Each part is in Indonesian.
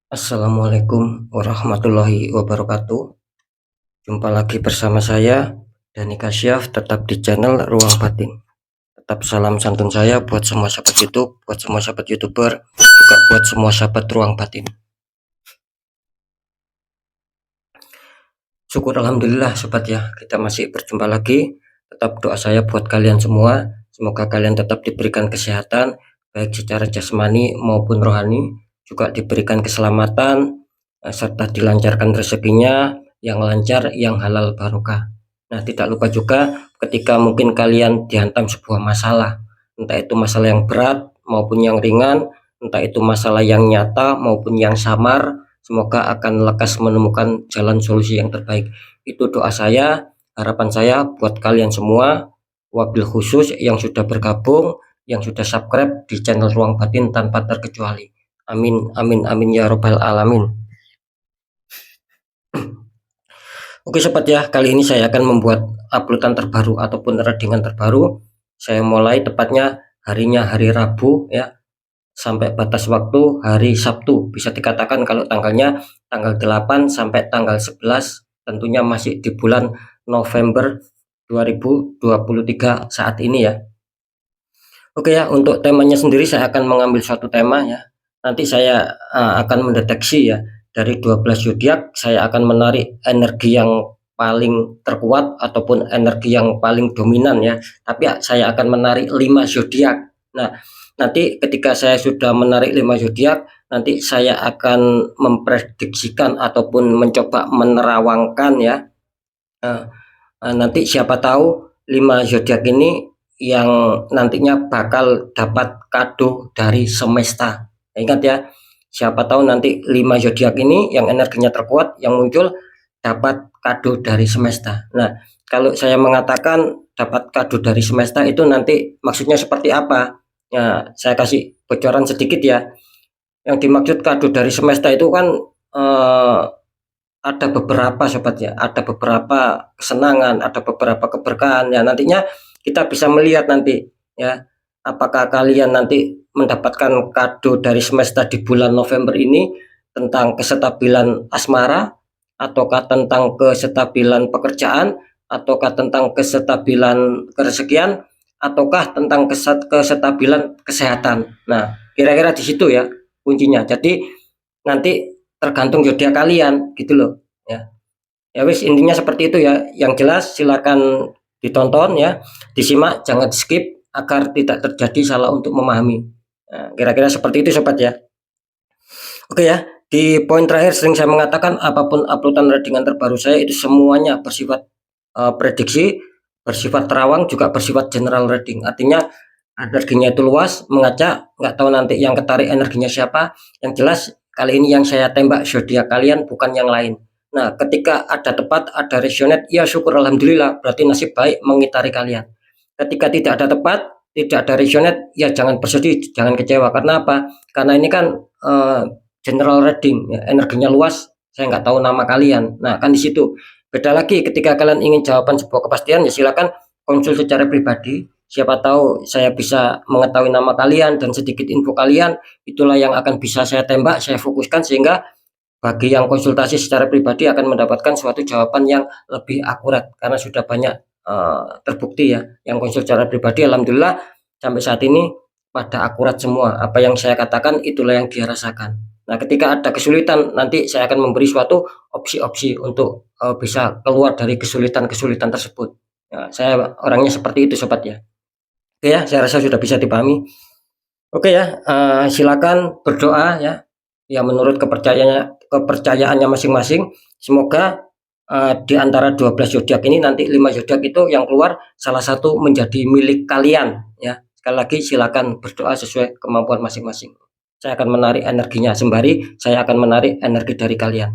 Assalamualaikum warahmatullahi wabarakatuh. Jumpa lagi bersama saya, Dani Kasyaf, tetap di channel Ruang Batin. Tetap salam santun saya buat semua sahabat YouTube, buat semua sahabat YouTuber, juga buat semua sahabat Ruang Batin. Syukur alhamdulillah sobat ya, kita masih berjumpa lagi. Tetap doa saya buat kalian semua, semoga kalian tetap diberikan kesehatan, baik secara jasmani maupun rohani, juga diberikan keselamatan, serta dilancarkan rezekinya yang lancar, yang halal barokah. Nah, tidak lupa juga ketika mungkin kalian dihantam sebuah masalah, entah itu masalah yang berat maupun yang ringan, entah itu masalah yang nyata maupun yang samar, semoga akan lekas menemukan jalan solusi yang terbaik. Itu doa saya, harapan saya buat kalian semua, wabil khusus yang sudah bergabung, yang sudah subscribe di channel Ruang Batin tanpa terkecuali. Amin, amin, amin ya robbal alamin. Oke sobat ya, kali ini saya akan membuat uploadan terbaru ataupun readingan terbaru. Saya mulai tepatnya harinya hari Rabu ya, sampai batas waktu hari Sabtu. Bisa dikatakan kalau tanggalnya tanggal 8 sampai tanggal 11, tentunya masih di bulan November 2023 saat ini ya. Oke ya, untuk temanya sendiri saya akan mengambil suatu tema ya. Nanti saya akan mendeteksi ya, dari 12 zodiak saya akan menarik energi yang paling terkuat ataupun energi yang paling dominan ya. Tapi saya akan menarik 5 zodiak. Nah, nanti ketika saya sudah menarik 5 zodiak, nanti saya akan memprediksikan ataupun mencoba menerawangkan ya. Eh, Nanti siapa tahu 5 zodiak ini yang nantinya bakal dapat kado dari semesta. Ingat ya, siapa tahu nanti 5 zodiak ini yang energinya terkuat yang muncul dapat kado dari semesta. Nah, kalau saya mengatakan dapat kado dari semesta itu nanti maksudnya seperti apa? Ya, saya kasih bocoran sedikit ya. Yang dimaksud kado dari semesta itu kan eh, ada beberapa sobat ya, ada beberapa kesenangan, ada beberapa keberkahan ya. Nantinya kita bisa melihat nanti ya, apakah kalian nanti mendapatkan kado dari semesta di bulan November ini tentang kesetabilan asmara, ataukah tentang kesetabilan pekerjaan, ataukah tentang kesetabilan keresekian, ataukah tentang kesetabilan kesehatan. Nah, kira-kira di situ ya kuncinya. Jadi nanti tergantung zodiak kalian gitu loh ya. Ya wis, intinya seperti itu ya. Yang jelas silakan ditonton ya, disimak, jangan skip agar tidak terjadi salah untuk memahami. Nah, kira-kira seperti itu sobat ya. Oke ya, di poin terakhir sering saya mengatakan apapun uploadan readingan terbaru saya itu semuanya bersifat prediksi, bersifat terawang, juga bersifat general reading. Artinya energinya itu luas, mengacak, nggak tahu nanti yang ketarik energinya siapa. Yang jelas kali ini yang saya tembak zodiak kalian, bukan yang lain. Nah, ketika ada tepat, ada resonate, ya syukur alhamdulillah, berarti nasib baik mengitari kalian. Ketika tidak ada tepat, tidak ada resonate, ya jangan bersedih, jangan kecewa. Karena apa? Karena ini kan general reading, ya, energinya luas. Saya nggak tahu nama kalian. Nah, kan di situ. Beda lagi ketika kalian ingin jawaban sebuah kepastian, ya silakan konsul secara pribadi. Siapa tahu saya bisa mengetahui nama kalian dan sedikit info kalian. Itulah yang akan bisa saya tembak, saya fokuskan, sehingga bagi yang konsultasi secara pribadi akan mendapatkan suatu jawaban yang lebih akurat karena sudah banyak terbukti ya. Yang konsul secara pribadi alhamdulillah sampai saat ini pada akurat semua. Apa yang saya katakan itulah yang dia rasakan. Nah, ketika ada kesulitan nanti saya akan memberi suatu opsi-opsi untuk bisa keluar dari kesulitan-kesulitan tersebut. Ya, saya orangnya seperti itu sobat ya. Oke ya, saya rasa sudah bisa dipahami. Oke ya, silakan berdoa ya, ya menurut kepercayaannya masing-masing. Semoga di antara 12 zodiak ini nanti 5 zodiak itu yang keluar salah satu menjadi milik kalian ya. Sekali lagi silakan berdoa sesuai kemampuan masing-masing. Saya akan menarik energinya sembari saya akan menarik energi dari kalian.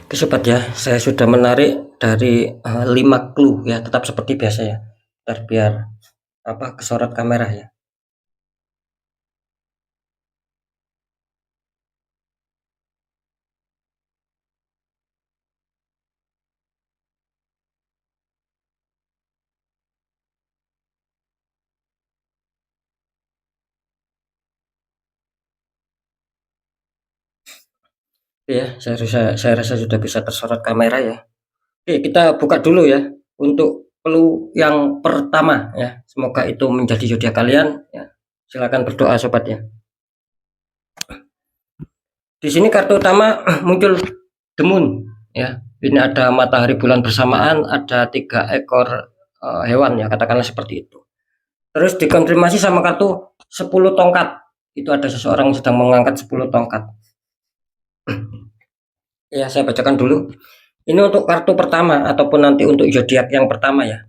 Oke sobat ya, saya sudah menarik dari 5 clue ya, tetap seperti biasa ya. Biar apa kesorot kamera ya. Ya, saya rasa sudah bisa tersorot kamera ya. Oke, kita buka dulu ya untuk clue yang pertama ya. Semoga itu menjadi zodiak kalian ya. Silakan berdoa sobat ya. Di sini kartu utama muncul The Moon ya. Ini ada matahari bulan bersamaan, ada 3 ekor hewan ya, katakanlah seperti itu. Terus dikonfirmasi sama kartu 10 tongkat. Itu ada seseorang yang sedang mengangkat 10 tongkat. Ya, saya bacakan dulu. Ini untuk kartu pertama ataupun nanti untuk zodiak yang pertama ya.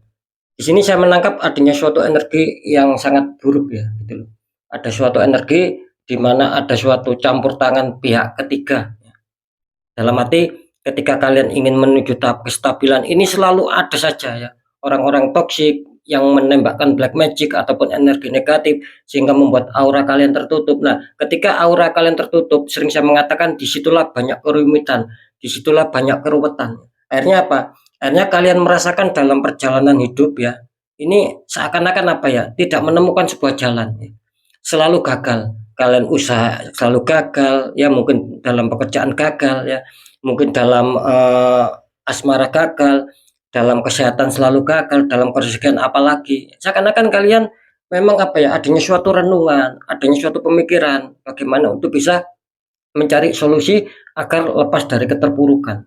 Di sini saya menangkap adanya suatu energi yang sangat buruk ya, gitu loh. Ada suatu energi di mana ada suatu campur tangan pihak ketiga. Dalam arti ketika kalian ingin menuju tahap kestabilan ini selalu ada saja ya orang-orang toksik yang menembakkan black magic ataupun energi negatif sehingga membuat aura kalian tertutup. Nah, ketika aura kalian tertutup, sering saya mengatakan disitulah banyak kerumitan, disitulah banyak keruwetan. Akhirnya apa? Akhirnya kalian merasakan dalam perjalanan hidup ya, ini seakan-akan apa ya, tidak menemukan sebuah jalan ya. Selalu gagal, kalian usaha selalu gagal ya, mungkin dalam pekerjaan gagal ya, mungkin dalam asmara gagal, dalam kesehatan selalu gagal, dalam keresahan apalagi. Seakan-akan kalian memang apa ya, adanya suatu renungan, adanya suatu pemikiran bagaimana untuk bisa mencari solusi agar lepas dari keterpurukan.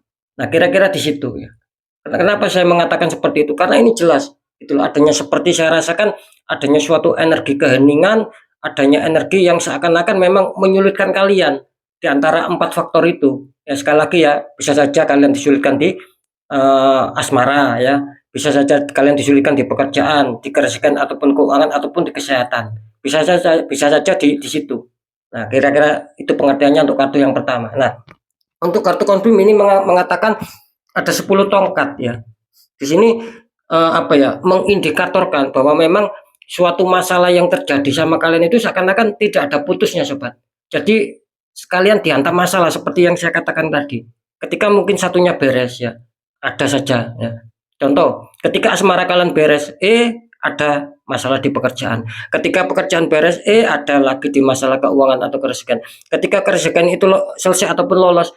Nah, kira-kira di situ ya. Kenapa saya mengatakan seperti itu? Karena ini jelas, itulah adanya seperti saya rasakan adanya suatu energi keheningan, adanya energi yang seakan-akan memang menyulitkan kalian di antara 4 faktor itu. Ya sekali lagi ya, bisa saja kalian disulitkan di asmara ya, bisa saja kalian disulitkan di pekerjaan, di keresahan ataupun keuangan ataupun di kesehatan. Bisa saja di situ. Nah, kira-kira itu pengertiannya untuk kartu yang pertama. Nah, untuk kartu konfirm ini mengatakan ada 10 tongkat ya. Di sini apa ya, mengindikatorkan bahwa memang suatu masalah yang terjadi sama kalian itu seakan-akan tidak ada putusnya sobat. Jadi sekalian dihantam masalah seperti yang saya katakan tadi. Ketika mungkin satunya beres ya, ada saja ya. Contoh, ketika asmara kalian beres, ada masalah di pekerjaan. Ketika pekerjaan beres, ada lagi di masalah keuangan atau keresahan. Ketika keresahan itu selesai ataupun lolos,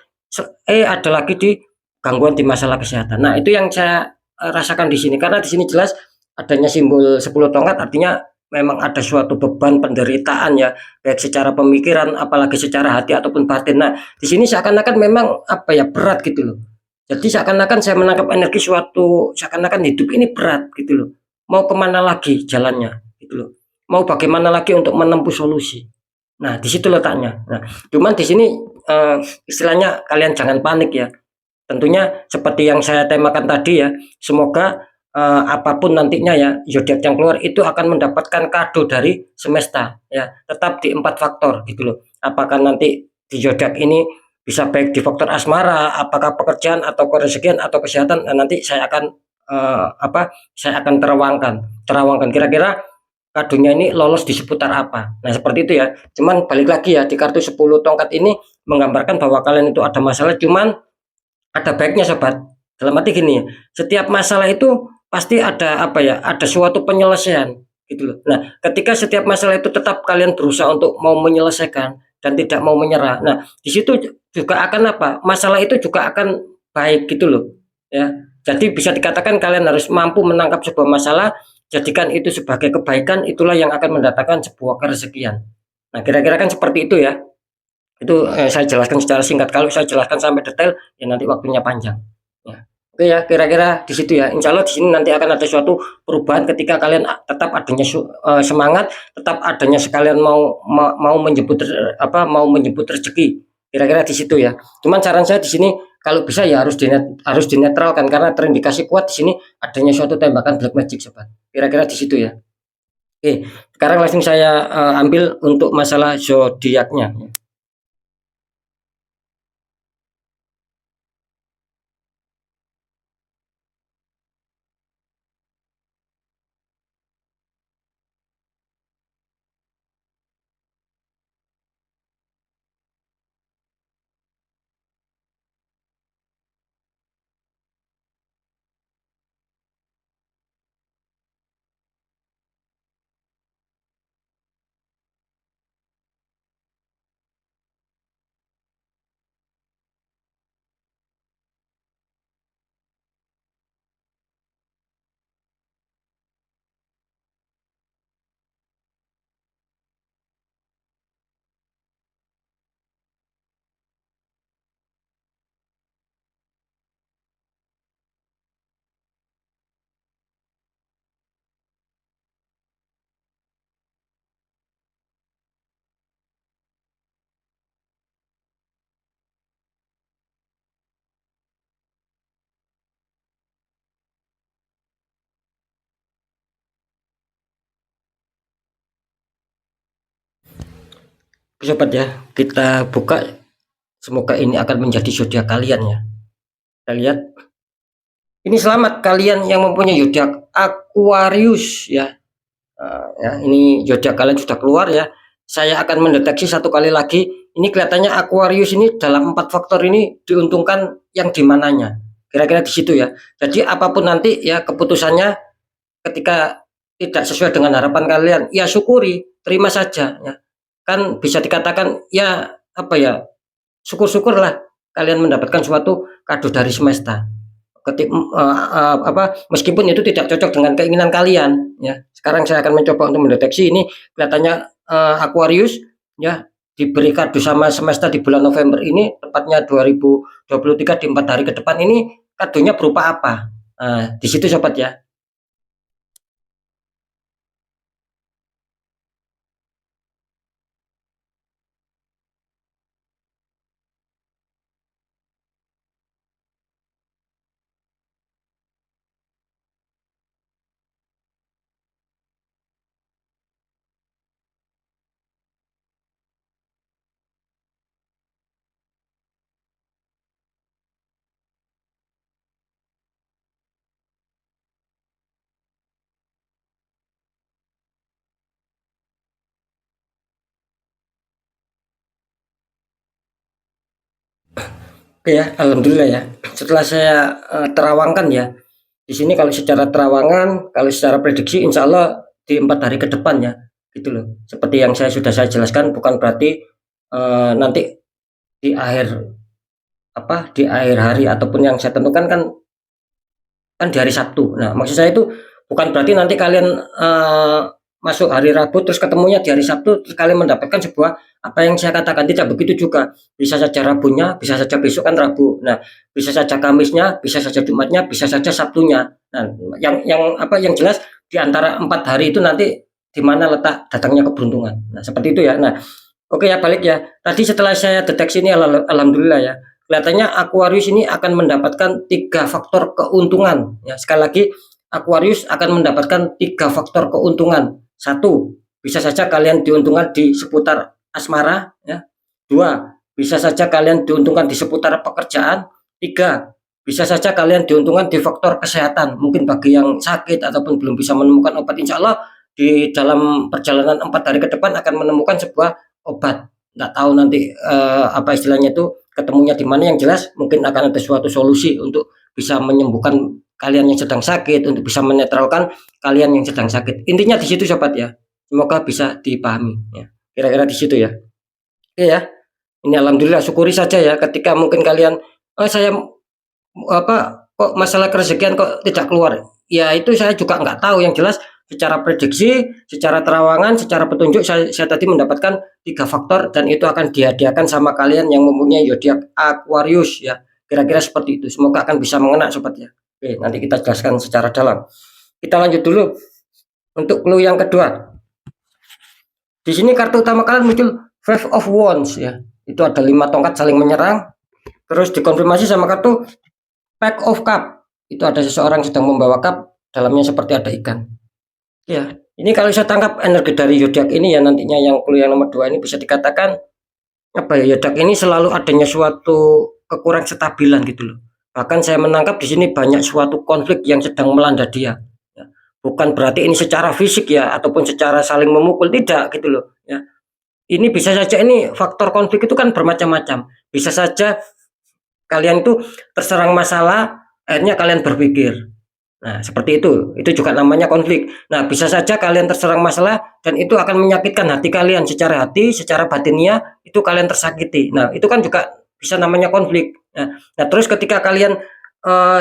ada lagi di gangguan di masalah kesehatan. Nah, itu yang saya rasakan di sini karena di sini jelas adanya simbol 10 tongkat, artinya memang ada suatu beban penderitaan ya, baik secara pemikiran apalagi secara hati ataupun batin. Nah, di sini seakan-akan memang apa ya, berat gitu loh. Jadi seakan-akan saya menangkap energi suatu, seakan-akan hidup ini berat gitu loh. Mau kemana lagi jalannya gitu loh. Mau bagaimana lagi untuk menempuh solusi. Nah, di situ letaknya. Nah, cuman di sini istilahnya kalian jangan panik ya. Tentunya seperti yang saya temakan tadi ya, semoga apapun nantinya ya zodiak yang keluar itu akan mendapatkan kado dari semesta ya, tetap di 4 faktor gitu loh. Apakah nanti di zodiak ini bisa baik di faktor asmara, apakah pekerjaan atau keresahan atau kesehatan, nah, nanti saya akan saya akan terawangkan kira-kira kadonya ini lolos di seputar apa. Nah, seperti itu ya. Cuman balik lagi ya, di kartu 10 tongkat ini menggambarkan bahwa kalian itu ada masalah, cuman ada baiknya sobat. Dalam arti gini ya, setiap masalah itu pasti ada apa ya, ada suatu penyelesaian gitu loh. Nah, ketika setiap masalah itu tetap kalian berusaha untuk mau menyelesaikan dan tidak mau menyerah. Nah, di situ juga akan apa? Masalah itu juga akan baik gitu loh. Ya. Jadi bisa dikatakan kalian harus mampu menangkap sebuah masalah, jadikan itu sebagai kebaikan, itulah yang akan mendatangkan sebuah kerezekian. Nah, kira-kira kan seperti itu ya. Itu saya jelaskan secara singkat. Kalau saya jelaskan sampai detail, ya nanti waktunya panjang. Ya. Oke ya, kira-kira di situ ya. Insya Allah di sini nanti akan ada suatu perubahan ketika kalian tetap adanya semangat, tetap adanya sekalian mau menjemput mau menjemput rezeki. Kira-kira di situ ya. Cuman saran saya di sini kalau bisa ya harus dinetralkan karena terindikasi kuat di sini adanya suatu tembakan black magic sobat. Kira-kira di situ ya. Oke, sekarang langsung saya ambil untuk masalah zodiaknya. Sobat ya, kita buka, semoga ini akan menjadi zodiak kalian ya. Kita lihat, ini selamat kalian yang mempunyai zodiak Aquarius ya. Ya, ini zodiak kalian sudah keluar ya. Saya akan mendeteksi satu kali lagi. Ini kelihatannya Aquarius ini dalam 4 faktor ini diuntungkan yang di mananya. Kira-kira di situ ya. Jadi apapun nanti ya keputusannya, ketika tidak sesuai dengan harapan kalian, ya syukuri, terima saja ya. Kan bisa dikatakan ya apa ya, syukur-syukurlah kalian mendapatkan suatu kado dari semesta. Meskipun itu tidak cocok dengan keinginan kalian ya. Sekarang saya akan mencoba untuk mendeteksi. Ini kelihatannya Aquarius ya diberi kado sama semesta di bulan November ini, tepatnya 2023, di 4 hari ke depan ini kadonya berupa apa. Di situ sobat ya. Oke ya, alhamdulillah ya. Setelah saya terawangkan ya, di sini kalau secara terawangan, kalau secara prediksi, insya Allah di 4 hari ke depan ya, gitu loh. Seperti yang saya jelaskan, bukan berarti nanti di di akhir hari ataupun yang saya tentukan kan di hari Sabtu. Nah, maksud saya itu bukan berarti nanti kalian masuk hari Rabu terus ketemunya di hari Sabtu terus kalian mendapatkan sebuah apa yang saya katakan. Tidak begitu juga. Bisa saja Rabunya, bisa saja besok kan Rabu. Nah, bisa saja Kamisnya, bisa saja Jumatnya, bisa saja Sabtunya. Nah, yang jelas di antara 4 hari itu nanti di mana letak datangnya keberuntungan. Nah, seperti itu ya. Nah, oke ya, balik ya. Tadi setelah saya deteksi ini alhamdulillah ya. Kelihatannya Aquarius ini akan mendapatkan 3 faktor keuntungan. Ya, sekali lagi Aquarius akan mendapatkan 3 faktor keuntungan. Satu, bisa saja kalian diuntungkan di seputar asmara. Ya. Dua, bisa saja kalian diuntungkan di seputar pekerjaan. Tiga, bisa saja kalian diuntungkan di faktor kesehatan. Mungkin bagi yang sakit ataupun belum bisa menemukan obat, insya Allah di dalam perjalanan 4 hari ke depan akan menemukan sebuah obat. Nggak tahu nanti apa istilahnya itu ketemunya di mana. Yang jelas mungkin akan ada suatu solusi untuk bisa menyembuhkan kalian yang sedang sakit, untuk bisa menetralkan kalian yang sedang sakit. Intinya di situ sobat ya. Semoga bisa dipahami ya. Kira-kira di situ ya. Oke ya. Ini alhamdulillah, syukuri saja ya ketika mungkin kalian saya kok masalah kerezekian kok tidak keluar. Ya itu saya juga nggak tahu. Yang jelas secara prediksi, secara terawangan, secara petunjuk saya tadi mendapatkan 3 faktor dan itu akan dihadiahkan sama kalian yang mempunyai zodiak Aquarius ya. Kira-kira seperti itu. Semoga akan bisa mengena sobat ya. Oke, nanti kita jelaskan secara dalam. Kita lanjut dulu untuk clue yang kedua. Di sini kartu utama kalian muncul Five of Wands ya. Itu ada 5 tongkat saling menyerang. Terus dikonfirmasi sama kartu Pack of Cup. Itu ada seseorang sedang membawa cup, dalamnya seperti ada ikan. Ya, ini kalau saya tangkap energi dari zodiak ini ya, nantinya yang clue yang nomor 2 ini bisa dikatakan apa ya, zodiak ini selalu adanya suatu kekurang stabilan gitu loh. Bahkan saya menangkap di sini banyak suatu konflik yang sedang melanda dia. Ya. Bukan berarti ini secara fisik ya ataupun secara saling memukul, tidak gitu loh. Ya. Ini bisa saja, ini faktor konflik itu kan bermacam-macam. Bisa saja kalian itu terserang masalah, akhirnya kalian berpikir. Nah, seperti itu. Itu juga namanya konflik. Nah, bisa saja kalian terserang masalah dan itu akan menyakitkan hati kalian secara hati, secara batinnya itu kalian tersakiti. Nah, itu kan juga bisa namanya konflik. Nah terus ketika kalian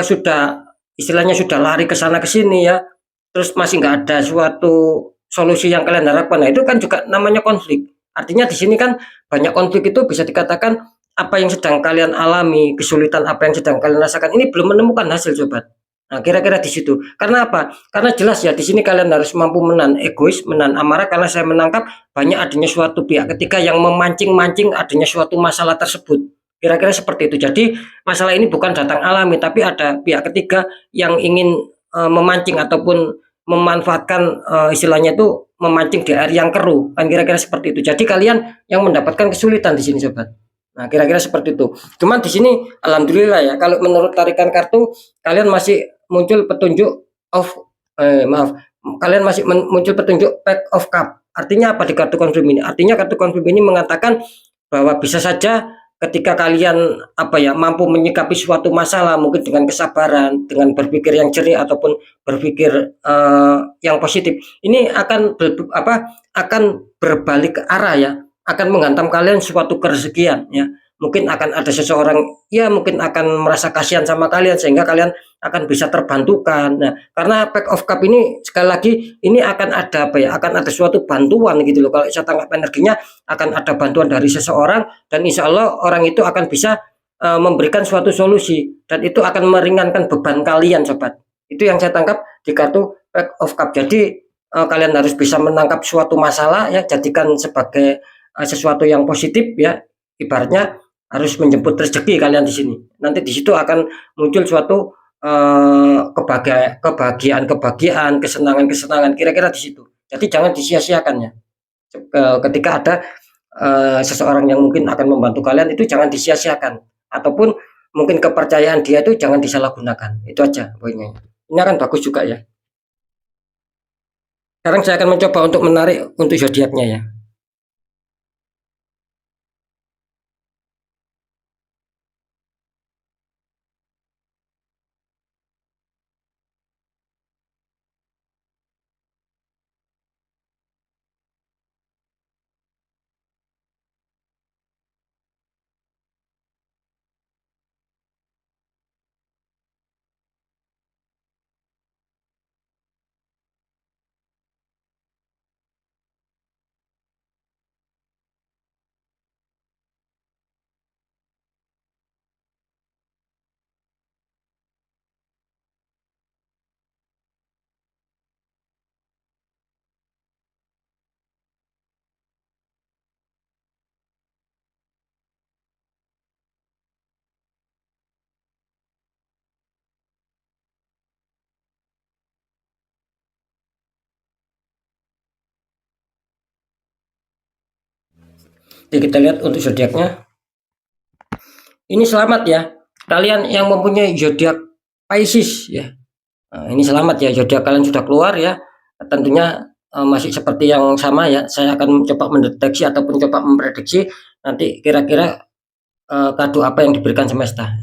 sudah istilahnya sudah lari ke sana ke sini ya, terus masih nggak ada suatu solusi yang kalian harapkan. Nah, itu kan juga namanya konflik. Artinya di sini kan banyak konflik itu bisa dikatakan apa yang sedang kalian alami, kesulitan apa yang sedang kalian rasakan ini belum menemukan hasil sobat. Nah, kira-kira di situ. Karena apa? Karena jelas ya di sini kalian harus mampu menahan egois, menahan amarah, karena saya menangkap banyak adanya suatu pihak ketika yang memancing-mancing adanya suatu masalah tersebut. Kira-kira seperti itu. Jadi masalah ini bukan datang alami, tapi ada pihak ketiga yang ingin memancing ataupun memanfaatkan istilahnya itu memancing di air yang keruh, kan kira-kira seperti itu. Jadi kalian yang mendapatkan kesulitan di sini sobat. Nah, kira-kira seperti itu. Cuman di sini alhamdulillah ya, kalau menurut tarikan kartu kalian masih muncul petunjuk of maaf, kalian masih muncul petunjuk pack of cup. Artinya apa di kartu confirm ini? Artinya kartu confirm ini mengatakan bahwa bisa saja ketika kalian mampu menyikapi suatu masalah mungkin dengan kesabaran, dengan berpikir yang jernih ataupun berpikir yang positif, ini akan berbalik ke arah ya, akan menghantam kalian suatu kerezekian ya. Mungkin akan ada seseorang ya mungkin akan merasa kasihan sama kalian sehingga kalian akan bisa terbantukan. Nah, karena pack of cup ini sekali lagi ini akan ada akan ada suatu bantuan gitu loh. Kalau saya tangkap energinya akan ada bantuan dari seseorang dan insya Allah orang itu akan bisa memberikan suatu solusi dan itu akan meringankan beban kalian sobat. Itu yang saya tangkap di kartu pack of cup. Jadi kalian harus bisa menangkap suatu masalah ya, jadikan sebagai sesuatu yang positif ya, ibaratnya harus menjemput rezeki kalian di sini. Nanti di situ akan muncul suatu kebahagiaan, kesenangan, kira-kira di situ. Jadi jangan disia-siakan ya. Ketika ada seseorang yang mungkin akan membantu kalian itu jangan disia-siakan, ataupun mungkin kepercayaan dia itu jangan disalahgunakan. Itu aja poinnya. Ini akan bagus juga ya. Sekarang saya akan mencoba untuk menarik untuk zodiaknya ya. Jadi kita lihat untuk zodiaknya. Ini selamat ya. Kalian yang mempunyai zodiak Pisces ya. Nah, ini selamat ya, zodiak kalian sudah keluar ya. Tentunya masih seperti yang sama ya. Saya akan coba mendeteksi ataupun coba memprediksi nanti kira-kira kado apa yang diberikan semesta.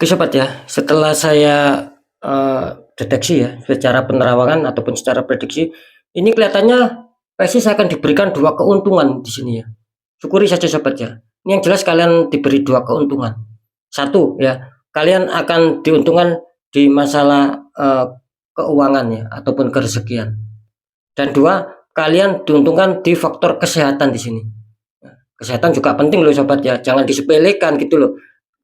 Oke sobat ya, setelah saya deteksi ya secara penerawangan ataupun secara prediksi, ini kelihatannya Pisces akan diberikan 2 keuntungan di sini ya. Syukuri saja sobat ya. Ini yang jelas kalian diberi 2 keuntungan. Satu ya, kalian akan diuntungkan di masalah keuangan ya ataupun kerezekian. Dan 2, kalian diuntungkan di faktor kesehatan di sini. Kesehatan juga penting loh sobat ya, jangan disepelekan gitu loh.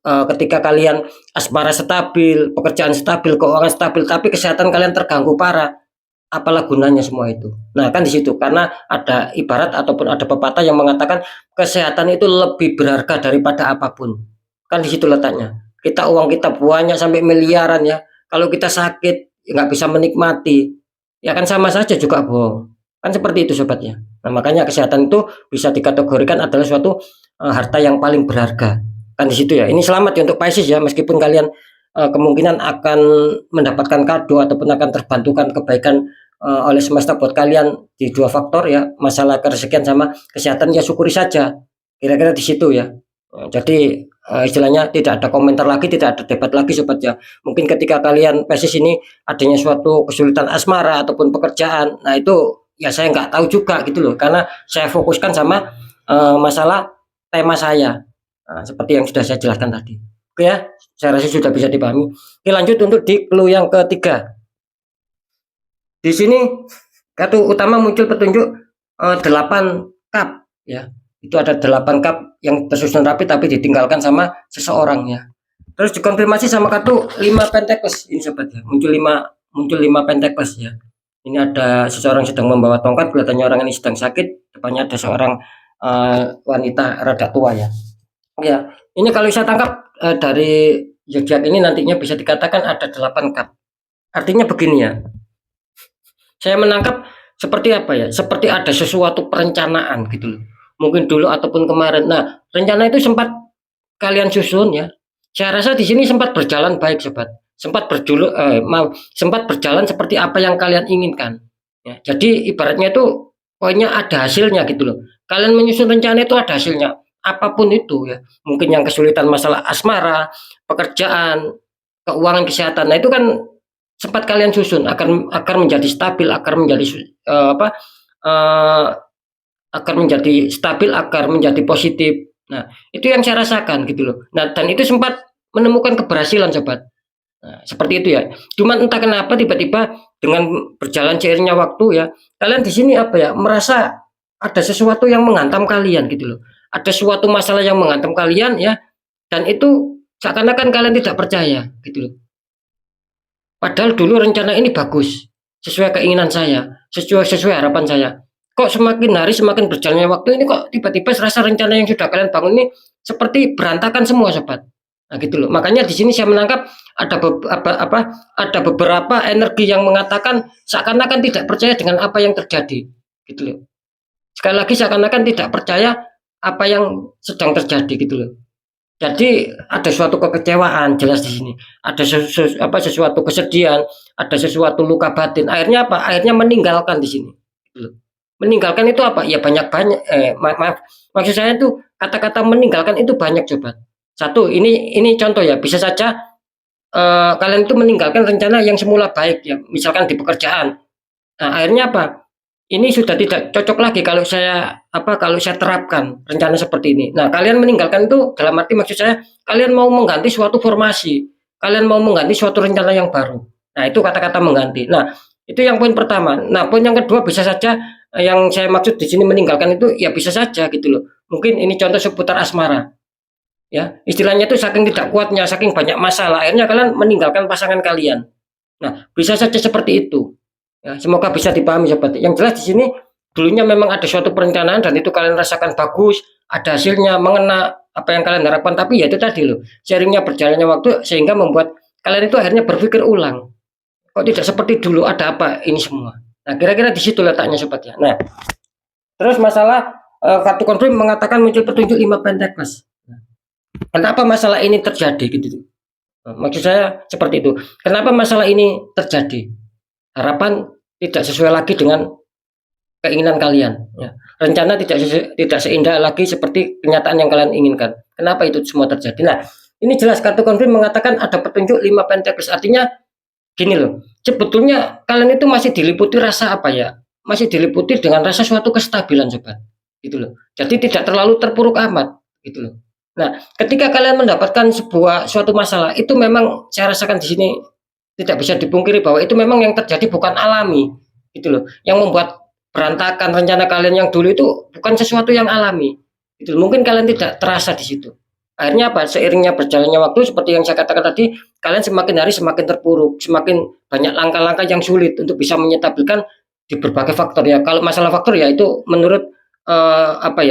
Ketika kalian asmara stabil, pekerjaan stabil, keuangan stabil, tapi kesehatan kalian terganggu parah, apalah gunanya semua itu. Nah kan di situ, karena ada ibarat ataupun ada pepatah yang mengatakan kesehatan itu lebih berharga daripada apapun. Kan di situ letaknya. Uang kita banyak sampai miliaran ya, kalau kita sakit nggak bisa menikmati, ya kan sama saja juga bohong. Kan seperti itu sobatnya. Nah makanya kesehatan itu bisa dikategorikan adalah suatu harta yang paling berharga. Kan di situ ya. Ini selamat ya untuk Pisces ya, meskipun kalian kemungkinan akan mendapatkan kado ataupun akan terbantukan kebaikan oleh semesta buat kalian di 2 faktor ya, masalah kerezekian sama kesehatan, ya syukuri saja. Kira-kira di situ ya. Jadi istilahnya tidak ada komentar lagi, tidak ada debat lagi sobat ya. Mungkin ketika kalian Pisces ini adanya suatu kesulitan asmara ataupun pekerjaan, nah itu ya saya nggak tahu juga gitu loh, karena saya fokuskan sama masalah tema saya. Seperti yang sudah saya jelaskan tadi. Oke ya, saya rasa sudah bisa dipahami. Oke, lanjut untuk di clue yang ketiga. Di sini kartu utama muncul petunjuk 8 cup ya. Itu ada 8 cup yang tersusun rapi tapi ditinggalkan sama seseorang ya. Terus dikonfirmasi sama kartu 5 Pentacles ini sobat ya. Muncul 5 Pentacles ya. Ini ada seseorang sedang membawa tongkat, kelihatannya orang ini sedang sakit, depannya ada seorang wanita rada tua ya. Ya, ini kalau saya tangkap dari zodiak ini nantinya bisa dikatakan ada 8 cup. Artinya begini ya. Saya menangkap seperti apa ya? Seperti ada sesuatu perencanaan gitu loh. Mungkin dulu ataupun kemarin. Nah, rencana itu sempat kalian susun ya. Saya rasa di sini sempat berjalan baik sobat. Sempat berjalan seperti apa yang kalian inginkan. Ya, jadi ibaratnya itu pokoknya ada hasilnya gitu loh. Kalian menyusun rencana itu ada hasilnya. Apapun itu ya. Mungkin yang kesulitan masalah asmara, pekerjaan, keuangan, kesehatan. Nah, itu kan sempat kalian susun agar menjadi stabil, agar menjadi agar menjadi stabil, agar menjadi positif. Nah, itu yang saya rasakan gitu loh. Nah, dan itu sempat menemukan keberhasilan sobat. Nah, seperti itu ya. Cuman entah kenapa tiba-tiba dengan berjalan seiringnya waktu ya, kalian di sini apa ya, merasa ada sesuatu yang menghantam kalian gitu loh. Ada suatu masalah yang menghantam kalian ya, dan itu seakan-akan kalian tidak percaya gitu loh. Padahal dulu rencana ini bagus, sesuai keinginan saya, sesuai harapan saya. Kok semakin hari semakin berjalannya waktu ini kok tiba-tiba serasa rencana yang sudah kalian bangun ini seperti berantakan semua sobat. Nah gitu loh. Makanya di sini saya menangkap ada beberapa energi yang mengatakan seakan-akan tidak percaya dengan apa yang terjadi. Gitu loh. Sekali lagi seakan-akan tidak percaya apa yang sedang terjadi gitu loh. Jadi ada suatu kekecewaan jelas di sini. Ada sesuatu kesedihan, ada sesuatu luka batin. Akhirnya apa? Akhirnya meninggalkan di sini. Gitu. Meninggalkan itu apa? Ya banyak-banyak. Maaf. Maksud saya itu kata-kata meninggalkan itu banyak coba. Satu, ini contoh ya. Bisa saja kalian itu meninggalkan rencana yang semula baik ya. Misalkan di pekerjaan. Nah, akhirnya apa? Ini sudah tidak cocok lagi kalau saya terapkan rencana seperti ini. Nah, kalian meninggalkan itu dalam arti maksud saya kalian mau mengganti suatu formasi, kalian mau mengganti suatu rencana yang baru. Nah, itu kata-kata mengganti. Nah, itu yang poin pertama. Nah, poin yang kedua bisa saja yang saya maksud di sini meninggalkan itu ya bisa saja gitu loh. Mungkin ini contoh seputar asmara. Ya, istilahnya itu saking tidak kuatnya, saking banyak masalah, akhirnya kalian meninggalkan pasangan kalian. Nah, bisa saja seperti itu. Ya, semoga bisa dipahami sobat. Yang jelas di sini dulunya memang ada suatu perencanaan dan itu kalian rasakan bagus, ada hasilnya mengena apa yang kalian harapkan, tapi ya itu tadi loh, sharingnya berjalannya waktu sehingga membuat kalian itu akhirnya berpikir ulang. Kok tidak seperti dulu, ada apa ini semua. Nah, kira-kira di situ letaknya sobat ya. Nah, terus masalah kartu konfirm mengatakan muncul petunjuk 5 Pentacles. Nah, kenapa masalah ini terjadi gitu? Maksud saya seperti itu. Kenapa masalah ini terjadi? Harapan tidak sesuai lagi dengan keinginan kalian ya. Rencana tidak seindah lagi seperti kenyataan yang kalian inginkan. Kenapa itu semua terjadi? Nah, ini jelas kartu konfirm mengatakan ada petunjuk 5 Pentacles. Artinya gini loh, sebetulnya kalian itu masih diliputi rasa apa ya? Masih diliputi dengan rasa suatu kestabilan sobat. Gitu loh. Jadi tidak terlalu terpuruk amat gitu loh. Nah, ketika kalian mendapatkan suatu masalah, itu memang saya rasakan di sini tidak bisa dipungkiri bahwa itu memang yang terjadi bukan alami gitu loh. Yang membuat berantakan rencana kalian yang dulu itu bukan sesuatu yang alami gitu. Mungkin kalian tidak terasa di situ. Akhirnya apa? Seiringnya berjalannya waktu seperti yang saya katakan tadi, kalian semakin hari semakin terpuruk, semakin banyak langkah-langkah yang sulit untuk bisa menyetabilkan di berbagai faktor ya. Kalau masalah faktor ya itu menurut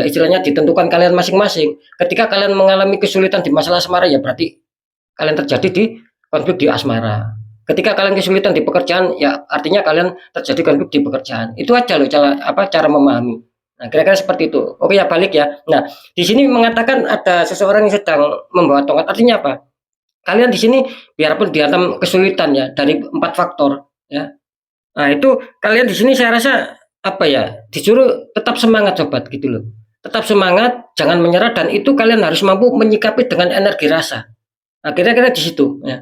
istilahnya ditentukan kalian masing-masing. Ketika kalian mengalami kesulitan di masalah asmara ya berarti kalian terjadi di konflik di asmara. Ketika kalian kesulitan di pekerjaan, ya artinya kalian terjadi konflik di pekerjaan. Itu aja loh cara memahami. Nah, kira-kira seperti itu. Oke ya, balik ya. Nah, di sini mengatakan ada seseorang yang sedang membawa tongkat. Artinya apa? Kalian di sini biarpun dihantam kesulitan ya dari 4 faktor ya. Nah, itu kalian di sini saya rasa disuruh tetap semangat sobat gitu loh. Tetap semangat, jangan menyerah dan itu kalian harus mampu menyikapi dengan energi rasa. Nah, kira-kira di situ ya.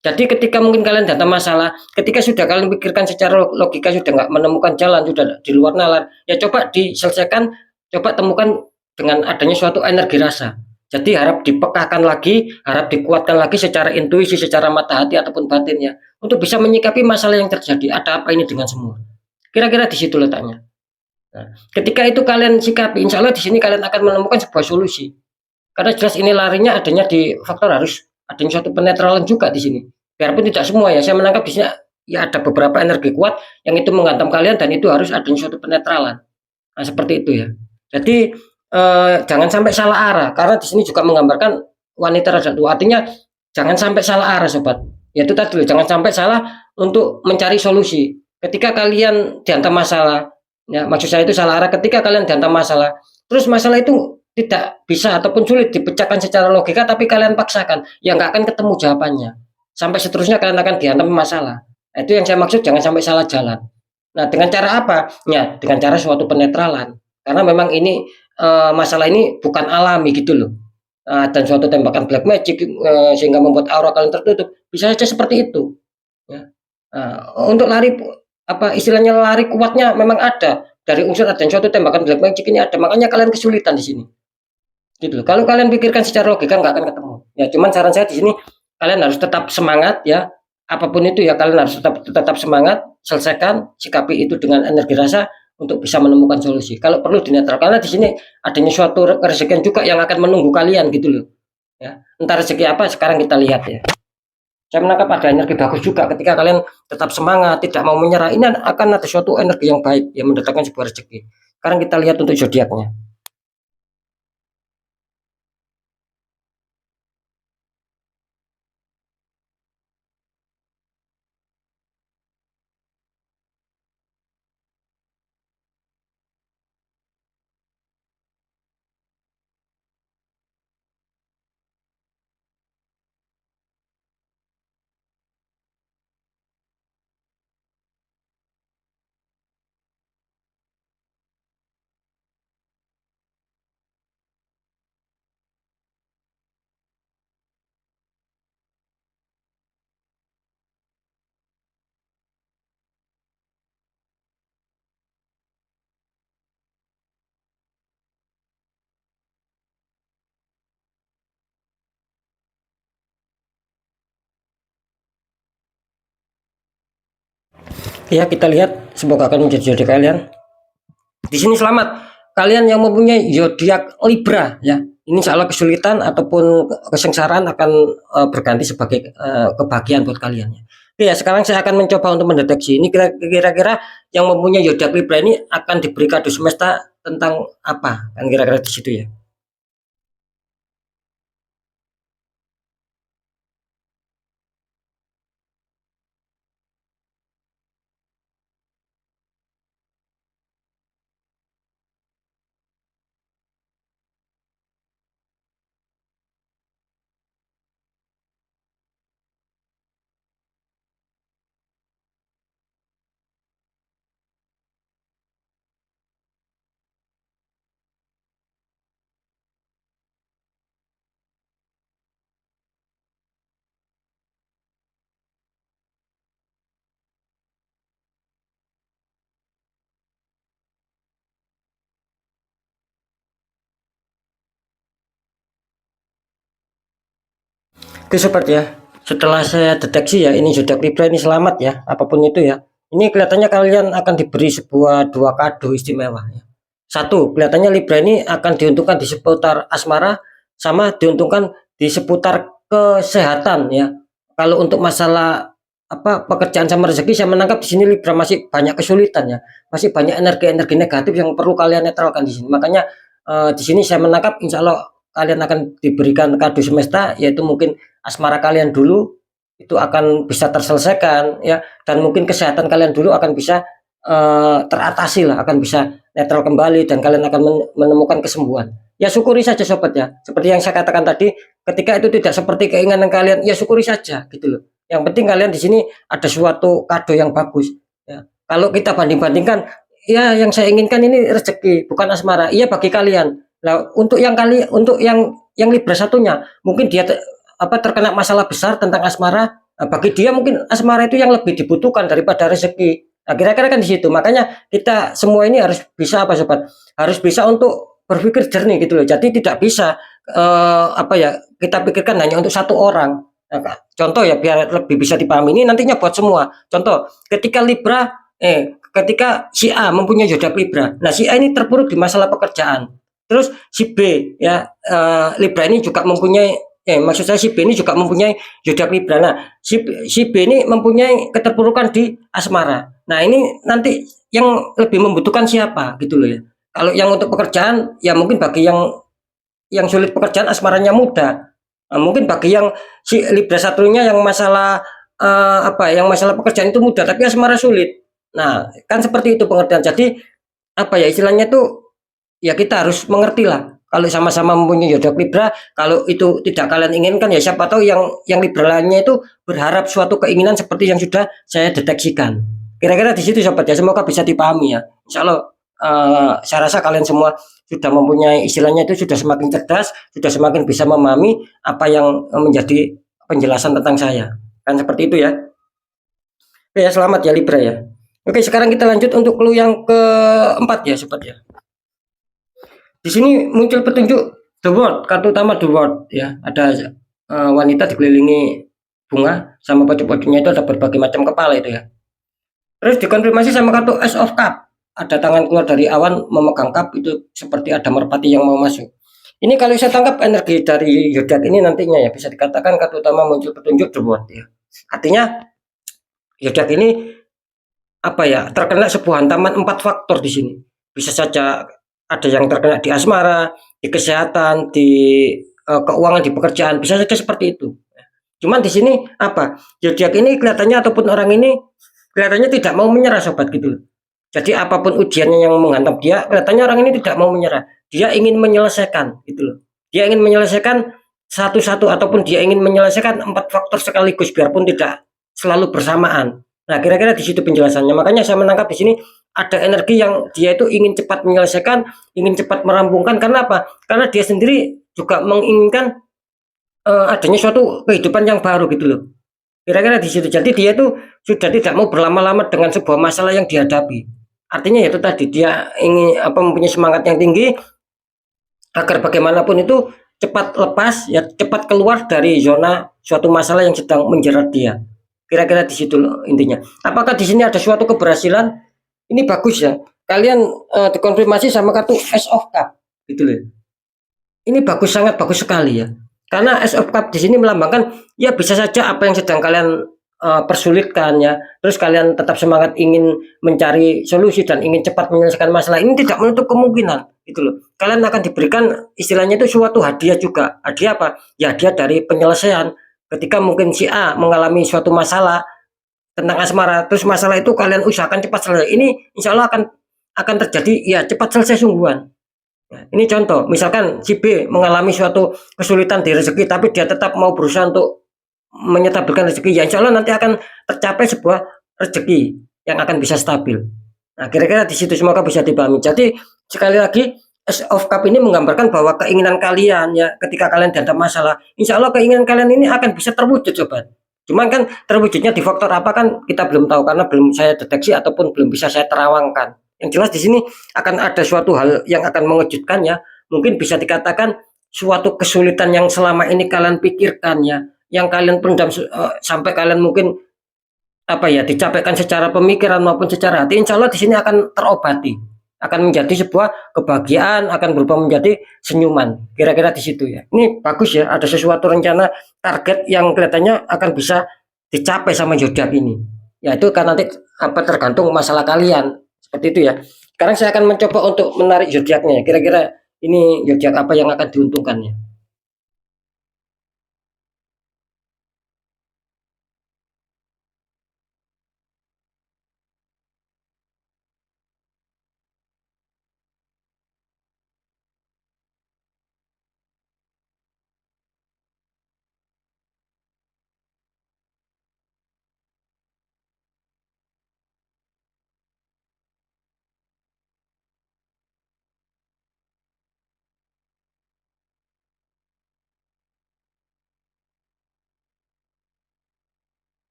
Jadi ketika mungkin kalian datang masalah, ketika sudah kalian pikirkan secara logika sudah nggak menemukan jalan, sudah di luar nalar, ya coba diselesaikan, coba temukan dengan adanya suatu energi rasa. Jadi harap dipekakan lagi, harap dikuatkan lagi secara intuisi, secara mata hati ataupun batinnya untuk bisa menyikapi masalah yang terjadi. Ada apa ini dengan semua? Kira-kira di situ letaknya. Nah, ketika itu kalian sikapi, insya Allah di sini kalian akan menemukan sebuah solusi. Karena jelas ini larinya adanya di faktor harus adanya suatu penetralan juga di sini. Biarpun tidak semua ya, saya menangkap di sini ya ada beberapa energi kuat yang itu menghantam kalian dan itu harus adanya suatu penetralan. Nah, seperti itu ya. Jadi jangan sampai salah arah karena di sini juga menggambarkan wanita raja tua. Artinya jangan sampai salah arah sobat. Yaitu tadi loh, jangan sampai salah untuk mencari solusi. Ketika kalian dihantam masalah, ya maksud saya itu salah arah ketika kalian dihantam masalah, terus masalah itu tidak bisa ataupun sulit dipecahkan secara logika tapi kalian paksakan, ya nggak akan ketemu jawabannya. Sampai seterusnya kalian akan dihantam masalah. Nah, itu yang saya maksud jangan sampai salah jalan. Nah, dengan cara apa? Ya, dengan cara suatu penetralan. Karena memang ini masalah ini bukan alami gitu loh. Dan suatu tembakan black magic sehingga membuat aura kalian tertutup. Bisa saja seperti itu. Ya. Untuk lari apa istilahnya lari kuatnya memang ada dari unsur adanya suatu tembakan black magic ini ada. Makanya kalian kesulitan di sini. Gitu loh. Kalau kalian pikirkan secara logika nggak akan ketemu. Ya, cuman saran saya di sini kalian harus tetap semangat ya. Apapun itu ya kalian harus tetap semangat, selesaikan, sikapi itu dengan energi rasa untuk bisa menemukan solusi. Kalau perlu dinetral karena di sini adanya suatu rezeki juga yang akan menunggu kalian gitu loh. Ya, entah rezeki apa sekarang kita lihat ya. Saya menangkap ada energi bagus juga ketika kalian tetap semangat, tidak mau menyerah. Ini akan ada suatu energi yang baik yang mendatangkan sebuah rezeki. Sekarang kita lihat untuk zodiaknya. Ya, kita lihat semoga akan menjadi zodiak kalian. Di sini selamat kalian yang mempunyai zodiak Libra ya. Ini insya Allah kesulitan ataupun kesengsaraan akan berganti sebagai kebahagiaan buat kalian ya. Oke ya, sekarang saya akan mencoba untuk mendeteksi ini kira-kira yang mempunyai zodiak Libra ini akan diberi kado semesta tentang apa kan kira-kira di situ ya. Oke sobat ya, setelah saya deteksi ya ini zodiak Libra ini selamat ya, apapun itu ya. Ini kelihatannya kalian akan diberi sebuah dua kado istimewa ya. Satu, kelihatannya Libra ini akan diuntungkan di seputar asmara sama diuntungkan di seputar kesehatan ya. Kalau untuk masalah apa pekerjaan sama rezeki saya menangkap di sini Libra masih banyak kesulitan ya. Masih banyak energi-energi negatif yang perlu kalian netralkan di sini. Makanya di sini saya menangkap insya Allah kalian akan diberikan kado semesta yaitu mungkin asmara kalian dulu itu akan bisa terselesaikan ya dan mungkin kesehatan kalian dulu akan bisa teratasi lah akan bisa netral kembali dan kalian akan menemukan kesembuhan ya syukuri saja sobat ya seperti yang saya katakan tadi ketika itu tidak seperti keinginan kalian ya syukuri saja gitu loh yang penting kalian di sini ada suatu kado yang bagus ya kalau kita banding-bandingkan ya yang saya inginkan ini rezeki bukan asmara iya bagi kalian nah untuk yang Libra satunya mungkin dia terkena masalah besar tentang asmara. Nah, bagi dia mungkin asmara itu yang lebih dibutuhkan daripada rezeki. Nah, kira-kira kan di situ. Makanya kita semua ini harus bisa apa sobat? Harus bisa untuk berpikir jernih gitu loh. Jadi tidak bisa apa ya, kita pikirkan hanya untuk satu orang. Nah, contoh ya biar lebih bisa dipahami ini nantinya buat semua. Contoh, ketika si A mempunyai zodiak Libra. Nah, si A ini terpuruk di masalah pekerjaan. Terus si B ya Libra ini juga mempunyai maksud saya si B ini juga mempunyai zodiak Libra. Nah, si B ini mempunyai keterpurukan di asmara. Nah, ini nanti yang lebih membutuhkan siapa gitu loh ya. Kalau yang untuk pekerjaan ya mungkin bagi yang sulit pekerjaan asmaranya mudah. Nah, mungkin bagi yang si Libra satunya yang masalah yang masalah pekerjaan itu mudah tapi asmara sulit. Nah, kan seperti itu pengertian. Jadi apa ya istilahnya tuh ya kita harus mengerti lah. Kalau sama-sama mempunyai zodiak Libra, kalau itu tidak kalian inginkan ya siapa tahu yang Libra lainnya itu berharap suatu keinginan seperti yang sudah saya deteksikan. Kira-kira di situ sobat ya, semoga bisa dipahami ya. Insya Allah saya rasa kalian semua sudah mempunyai istilahnya itu sudah semakin cerdas, sudah semakin bisa memahami apa yang menjadi penjelasan tentang saya. Kan seperti itu ya. Oke ya, selamat ya Libra ya. Oke, sekarang kita lanjut untuk clue yang keempat ya sobat ya. Di sini muncul petunjuk The World, kartu utama The World ya. Ada wanita dikelilingi bunga sama pojok-pojoknya itu ada berbagai macam kepala itu ya. Terus dikonfirmasi sama kartu Ace of Cup. Ada tangan keluar dari awan memegang cup itu seperti ada merpati yang mau masuk. Ini kalau saya tangkap energi dari zodiak ini nantinya ya bisa dikatakan kartu utama muncul petunjuk The World ya. Artinya zodiak ini apa ya terkena sebuah hantaman 4 faktor di sini. Bisa saja ada yang terkena di asmara, di kesehatan, di keuangan, di pekerjaan, bisa saja seperti itu. Cuman di sini apa? Zodiak ini kelihatannya ataupun orang ini kelihatannya tidak mau menyerah sobat gitu loh. Jadi apapun ujiannya yang menghantam dia, kelihatannya orang ini tidak mau menyerah. Dia ingin menyelesaikan gitu loh. Dia ingin menyelesaikan satu-satu ataupun dia ingin menyelesaikan 4 faktor sekaligus biarpun tidak selalu bersamaan. Nah, kira-kira di situ penjelasannya. Makanya saya menangkap di sini ada energi yang dia itu ingin cepat menyelesaikan, ingin cepat merampungkan. Karena apa? Karena dia sendiri juga menginginkan adanya suatu kehidupan yang baru gitu loh. Kira-kira di situ. Jadi dia itu sudah tidak mau berlama-lama dengan sebuah masalah yang dihadapi. Artinya itu tadi dia ingin mempunyai semangat yang tinggi agar bagaimanapun itu cepat lepas ya cepat keluar dari zona suatu masalah yang sedang menjerat dia. Kira-kira di situ loh intinya. Apakah di sini ada suatu keberhasilan? Ini bagus ya. Kalian dikonfirmasi sama kartu Ace of Cup gitu loh. Ini bagus sangat bagus sekali ya. Karena Ace of Cup di sini melambangkan ya bisa saja apa yang sedang kalian persulitkan ya. Terus kalian tetap semangat ingin mencari solusi dan ingin cepat menyelesaikan masalah ini tidak menutup kemungkinan gitu loh. Kalian akan diberikan istilahnya itu suatu hadiah juga. Hadiah apa? Ya hadiah dari penyelesaian. Ketika mungkin si A mengalami suatu masalah tentang asmara, terus masalah itu kalian usahakan cepat selesai. Ini insya Allah akan terjadi ya cepat selesai sungguhan. Nah, ini contoh, misalkan si B mengalami suatu kesulitan di rezeki, tapi dia tetap mau berusaha untuk menyetabilkan rezeki, ya insya Allah nanti akan tercapai sebuah rezeki yang akan bisa stabil. Nah, kira-kira di situ semoga bisa dipahami. Jadi sekali lagi Ace of Cup ini menggambarkan bahwa keinginan kalian ya ketika kalian ada masalah, insya Allah keinginan kalian ini akan bisa terwujud sobat. Cuman kan terwujudnya di faktor apa kan kita belum tahu karena belum saya deteksi ataupun belum bisa saya terawangkan. Yang jelas di sini akan ada suatu hal yang akan mengejutkan ya. Mungkin bisa dikatakan suatu kesulitan yang selama ini kalian pikirkan ya, yang kalian pendam sampai kalian mungkin dicapaikan secara pemikiran maupun secara hati, insya Allah di sini akan terobati, akan menjadi sebuah kebahagiaan, akan berubah menjadi senyuman. Kira-kira di situ ya. Ini bagus ya, ada sesuatu rencana target yang kelihatannya akan bisa dicapai sama zodiak ini. Ya itu kan nanti tergantung masalah kalian. Seperti itu ya. Sekarang saya akan mencoba untuk menarik zodiaknya. Kira-kira ini zodiak apa yang akan diuntungkannya?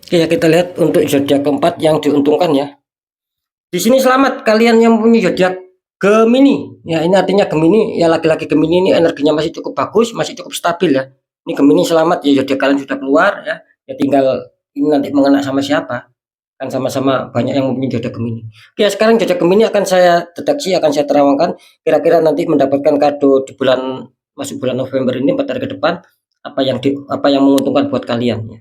Oke ya, kita lihat untuk zodiak keempat yang diuntungkan ya. Di sini selamat kalian yang punya zodiak Gemini. Ya, ini artinya Gemini ya, laki-laki Gemini ini energinya masih cukup bagus, masih cukup stabil ya. Ini Gemini selamat ya, zodiak kalian sudah keluar ya. Ya tinggal ini nanti mengena sama siapa. Kan sama-sama banyak yang mempunyai zodiak Gemini. Oke, sekarang zodiak Gemini akan saya deteksi, akan saya terawangkan kira-kira nanti mendapatkan kado di bulan masuk bulan November ini 4 hari ke depan apa yang menguntungkan buat kalian ya.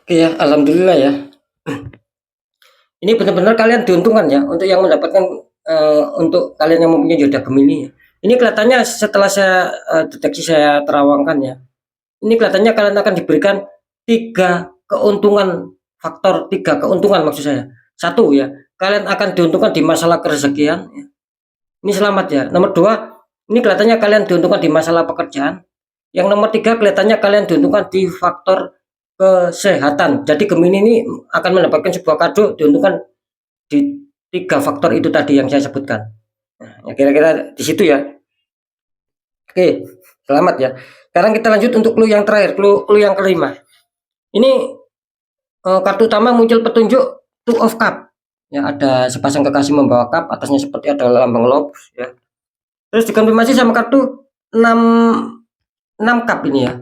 Oke ya, alhamdulillah ya. Ini benar-benar kalian diuntungkan ya untuk yang mendapatkan untuk kalian yang mempunyai zodiak Gemini ya. Ini kelihatannya setelah saya deteksi, saya terawangkan ya. Ini kelihatannya kalian akan diberikan tiga keuntungan maksud saya. Satu ya, kalian akan diuntungkan di masalah kerezekian ya. Ini selamat ya. Nomor dua, ini kelihatannya kalian diuntungkan di masalah pekerjaan. Yang nomor tiga, kelihatannya kalian diuntungkan di faktor kesehatan. Jadi Gemini ini akan mendapatkan sebuah kado diuntungkan di tiga faktor itu tadi yang saya sebutkan. Nah, ya kira-kira di situ ya. Oke, selamat ya. Sekarang kita lanjut untuk clue yang terakhir, clue yang kelima. Ini kartu utama muncul petunjuk Two of Cup. Ya, ada sepasang kekasih membawa cup, atasnya seperti ada lambang love ya. Terus dikonfirmasi sama kartu 6 6 cup ini ya.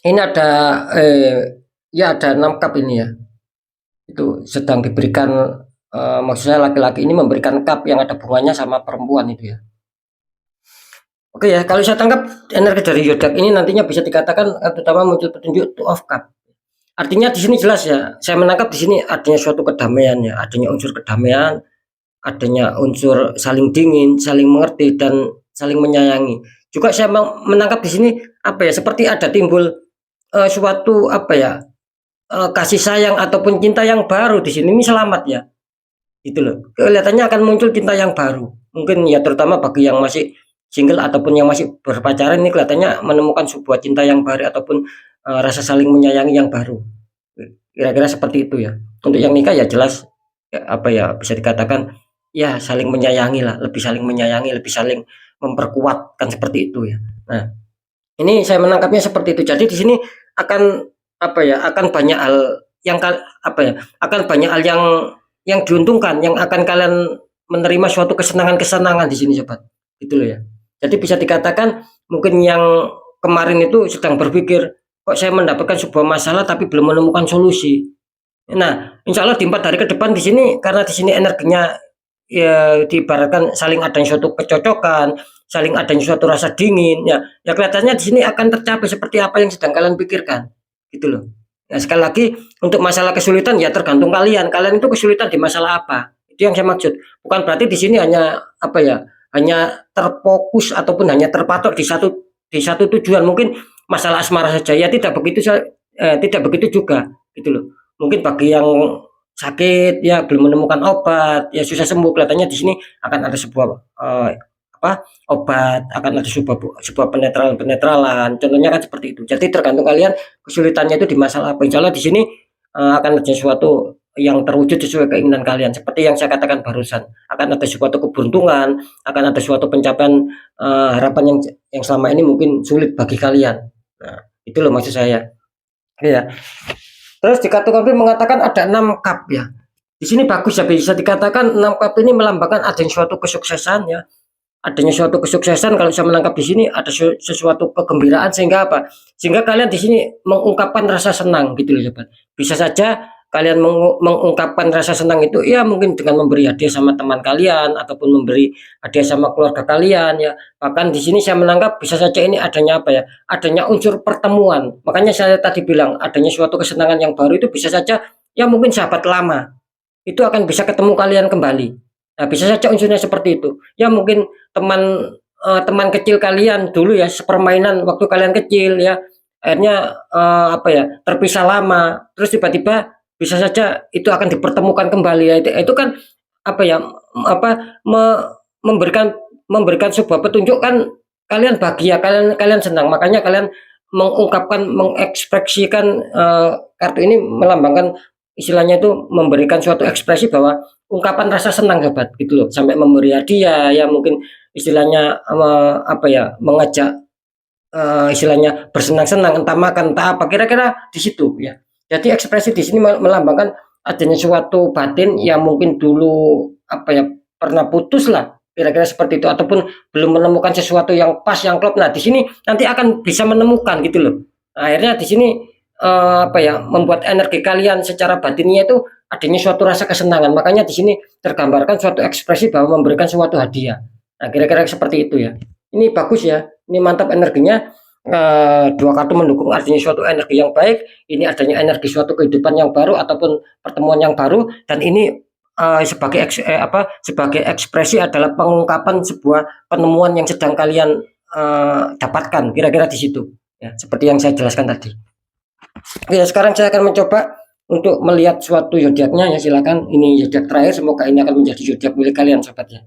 Ini ada ya ada 6 cup ini ya. Itu sedang diberikan maksud saya laki-laki ini memberikan cup yang ada bunganya sama perempuan itu ya. Oke ya, kalau saya tangkap energi dari zodiak ini nantinya bisa dikatakan terutama muncul petunjuk Two of Cup. Artinya di sini jelas ya, saya menangkap di sini adanya suatu kedamaian ya, adanya unsur kedamaian, adanya unsur saling dingin, saling mengerti dan saling menyayangi. Juga saya menangkap di sini apa ya, seperti ada timbul suatu apa ya, kasih sayang ataupun cinta yang baru di sini. Ini selamat ya. Gitu loh. Kelihatannya akan muncul cinta yang baru. Mungkin ya terutama bagi yang masih single ataupun yang masih berpacaran, ini kelihatannya menemukan sebuah cinta yang baru ataupun rasa saling menyayangi yang baru. Kira-kira seperti itu ya. Untuk yang nikah ya jelas ya, apa ya, bisa dikatakan ya saling menyayangi lah, lebih saling menyayangi, lebih saling memperkuatkan seperti itu ya. Nah, ini saya menangkapnya seperti itu. Jadi di sini akan apa ya, akan banyak hal yang apa ya, akan banyak hal yang diuntungkan, yang akan kalian menerima suatu kesenangan-kesenangan di sini sobat. Gitu loh ya. Jadi bisa dikatakan mungkin yang kemarin itu sedang berpikir, kok saya mendapatkan sebuah masalah tapi belum menemukan solusi. Nah, insya Allah di 4 hari ke depan di sini, karena di sini energinya ya diibaratkan saling adanya suatu kecocokan, saling adanya suatu rasa dingin, ya, ya kelihatannya di sini akan tercapai seperti apa yang sedang kalian pikirkan, gitu loh. Nah, sekali lagi untuk masalah kesulitan ya tergantung kalian. Kalian itu kesulitan di masalah apa? Itu yang saya maksud. Bukan berarti di sini hanya apa ya, hanya terfokus ataupun hanya terpatok di satu tujuan. Mungkin masalah asmara saja ya tidak begitu juga, gitu loh. Mungkin bagi yang sakit ya belum menemukan obat ya susah sembuh, kelihatannya di sini akan ada sebuah apa obat, akan ada sebuah penetralan contohnya kan seperti itu. Jadi tergantung kalian kesulitannya itu di masalah apa. Insya Allah di sini akan ada sesuatu yang terwujud sesuai keinginan kalian, seperti yang saya katakan barusan, akan ada suatu keberuntungan, akan ada suatu pencapaian harapan yang selama ini mungkin sulit bagi kalian. Nah, itu loh maksud saya ya. Terus di kartu konflik mengatakan ada 6 cup ya. Di sini bagus ya, bisa dikatakan 6 cup ini melambangkan adanya suatu kesuksesan ya. Adanya suatu kesuksesan, kalau saya menangkap di sini ada sesuatu kegembiraan, sehingga apa? Sehingga kalian di sini mengungkapkan rasa senang gitu loh sobat. Bisa saja kalian mengungkapkan rasa senang itu ya mungkin dengan memberi hadiah sama teman kalian ataupun memberi hadiah sama keluarga kalian ya. Bahkan di sini saya menangkap bisa saja ini adanya apa ya? Adanya unsur pertemuan. Makanya saya tadi bilang adanya suatu kesenangan yang baru itu bisa saja ya mungkin sahabat lama itu akan bisa ketemu kalian kembali. Nah, bisa saja unsurnya seperti itu. Ya mungkin teman kecil kalian dulu ya, sepermainan waktu kalian kecil ya, akhirnya apa ya, terpisah lama, terus tiba-tiba bisa saja itu akan dipertemukan kembali ya. Itu kan apa ya, apa memberikan memberikan sebuah petunjuk kan kalian bahagia, kalian kalian senang. Makanya kalian mengungkapkan, mengekspresikan kartu ini melambangkan istilahnya itu memberikan suatu ekspresi bahwa ungkapan rasa senang sahabat gitu loh, sampai memberi hadiah ya mungkin istilahnya apa ya, mengajak istilahnya bersenang-senang, entah makan, entah apa, kira-kira di situ ya. Jadi ekspresi di sini melambangkan adanya suatu batin yang mungkin dulu apa ya, pernah putus lah, kira-kira seperti itu, ataupun belum menemukan sesuatu yang pas, yang klop. Nah, di sini nanti akan bisa menemukan gitu loh. Nah, akhirnya di sini apa ya, membuat energi kalian secara batinnya itu adanya suatu rasa kesenangan. Makanya di sini tergambarkan suatu ekspresi bahwa memberikan suatu hadiah. Nah, kira-kira seperti itu ya. Ini bagus ya. Ini mantap energinya. Dua kartu mendukung artinya suatu energi yang baik. Ini adanya energi suatu kehidupan yang baru ataupun pertemuan yang baru. Dan ini sebagai ekspresi adalah pengungkapan sebuah penemuan yang sedang kalian dapatkan. Kira-kira di situ. Ya, seperti yang saya jelaskan tadi. Oke, sekarang saya akan mencoba untuk melihat suatu zodiaknya ya, silakan. Ini zodiak terakhir, semoga ini akan menjadi zodiak milik kalian sobat ya.